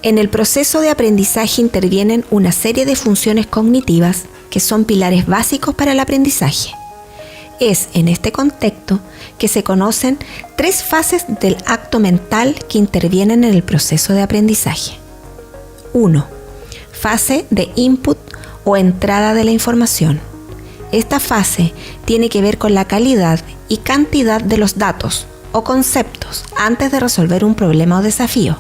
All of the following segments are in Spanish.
En el proceso de aprendizaje intervienen una serie de funciones cognitivas que son pilares básicos para el aprendizaje. Es en este contexto que se conocen 3 fases del acto mental que intervienen en el proceso de aprendizaje. 1. Fase de input o entrada de la información. Esta fase tiene que ver con la calidad y cantidad de los datos o conceptos antes de resolver un problema o desafío.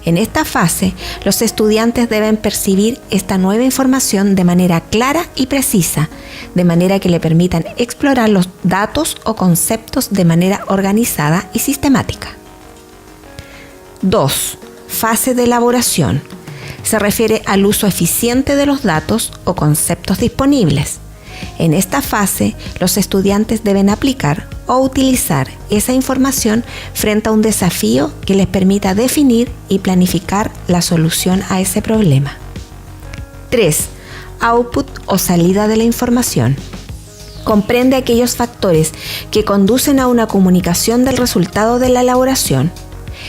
En esta fase, los estudiantes deben percibir esta nueva información de manera clara y precisa, de manera que le permitan explorar los datos o conceptos de manera organizada y sistemática. 2. Fase de elaboración. Se refiere al uso eficiente de los datos o conceptos disponibles. En esta fase, los estudiantes deben aplicar o utilizar esa información frente a un desafío que les permita definir y planificar la solución a ese problema. 3. Output o salida de la información. Comprende aquellos factores que conducen a una comunicación del resultado de la elaboración.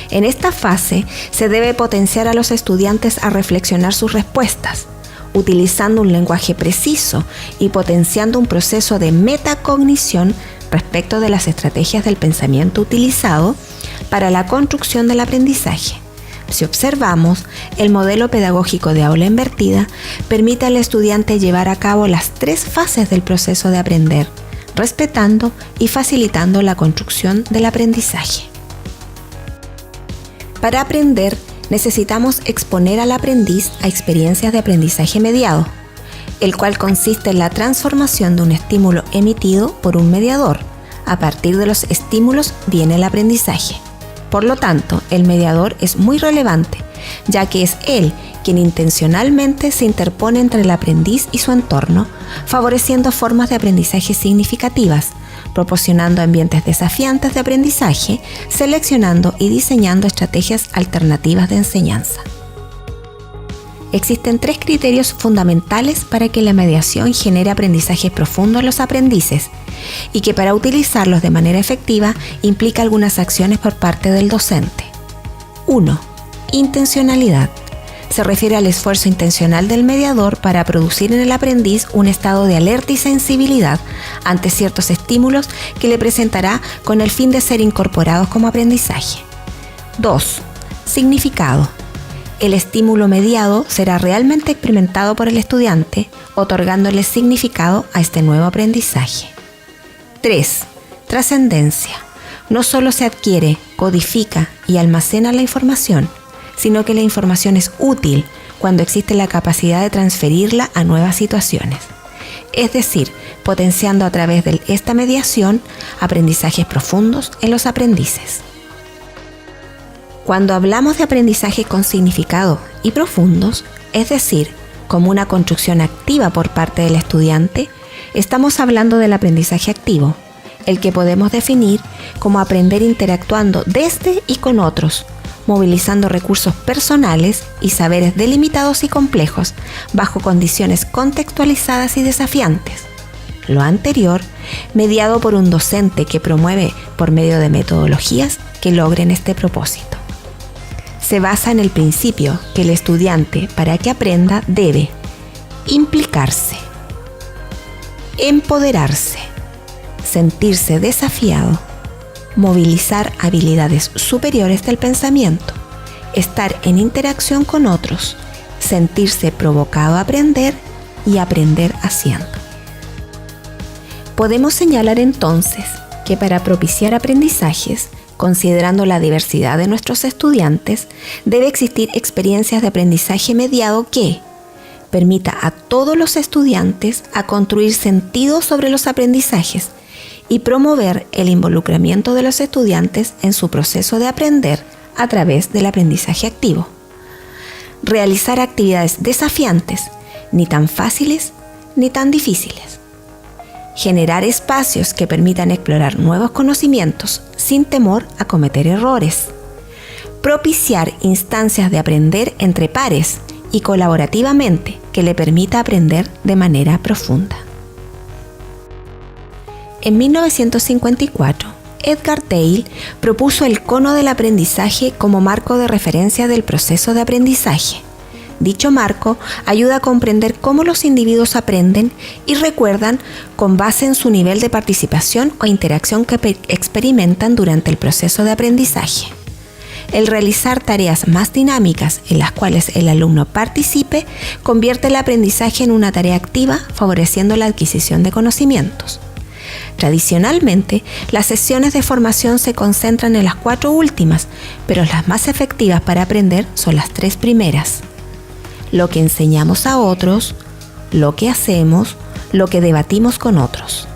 En esta fase, se debe potenciar a los estudiantes a reflexionar sus respuestas, utilizando un lenguaje preciso y potenciando un proceso de metacognición respecto de las estrategias del pensamiento utilizado para la construcción del aprendizaje. Si observamos, el modelo pedagógico de aula invertida permite al estudiante llevar a cabo las 3 fases del proceso de aprender, respetando y facilitando la construcción del aprendizaje. Para aprender, necesitamos exponer al aprendiz a experiencias de aprendizaje mediado, el cual consiste en la transformación de un estímulo emitido por un mediador. A partir de los estímulos viene el aprendizaje. Por lo tanto, el mediador es muy relevante, ya que es él quien intencionalmente se interpone entre el aprendiz y su entorno, favoreciendo formas de aprendizaje significativas, proporcionando ambientes desafiantes de aprendizaje, seleccionando y diseñando estrategias alternativas de enseñanza. Existen 3 criterios fundamentales para que la mediación genere aprendizajes profundos en los aprendices y que para utilizarlos de manera efectiva implica algunas acciones por parte del docente. 1. Intencionalidad. Se refiere al esfuerzo intencional del mediador para producir en el aprendiz un estado de alerta y sensibilidad ante ciertos estímulos que le presentará con el fin de ser incorporados como aprendizaje. 2. Significado. El estímulo mediado será realmente experimentado por el estudiante, otorgándole significado a este nuevo aprendizaje. 3. Trascendencia. No solo se adquiere, codifica y almacena la información, sino que la información es útil cuando existe la capacidad de transferirla a nuevas situaciones. Es decir, potenciando a través de esta mediación aprendizajes profundos en los aprendices. Cuando hablamos de aprendizaje con significado y profundos, es decir, como una construcción activa por parte del estudiante, estamos hablando del aprendizaje activo, el que podemos definir como aprender interactuando desde y con otros, movilizando recursos personales y saberes delimitados y complejos bajo condiciones contextualizadas y desafiantes. Lo anterior, mediado por un docente que promueve por medio de metodologías que logren este propósito. Se basa en el principio que el estudiante, para que aprenda, debe implicarse, empoderarse, sentirse desafiado, movilizar habilidades superiores del pensamiento, estar en interacción con otros, sentirse provocado a aprender y aprender haciendo. Podemos señalar entonces que para propiciar aprendizajes, considerando la diversidad de nuestros estudiantes, debe existir experiencias de aprendizaje mediado que permita a todos los estudiantes a construir sentido sobre los aprendizajes y promover el involucramiento de los estudiantes en su proceso de aprender a través del aprendizaje activo. Realizar actividades desafiantes, ni tan fáciles ni tan difíciles. Generar espacios que permitan explorar nuevos conocimientos sin temor a cometer errores. Propiciar instancias de aprender entre pares y colaborativamente que le permita aprender de manera profunda. En 1954, Edgar Dale propuso el cono del aprendizaje como marco de referencia del proceso de aprendizaje. Dicho marco ayuda a comprender cómo los individuos aprenden y recuerdan con base en su nivel de participación o interacción que experimentan durante el proceso de aprendizaje. El realizar tareas más dinámicas en las cuales el alumno participe convierte el aprendizaje en una tarea activa, favoreciendo la adquisición de conocimientos. Tradicionalmente, las sesiones de formación se concentran en las 4 últimas, pero las más efectivas para aprender son las 3 primeras. Lo que enseñamos a otros, lo que hacemos, lo que debatimos con otros.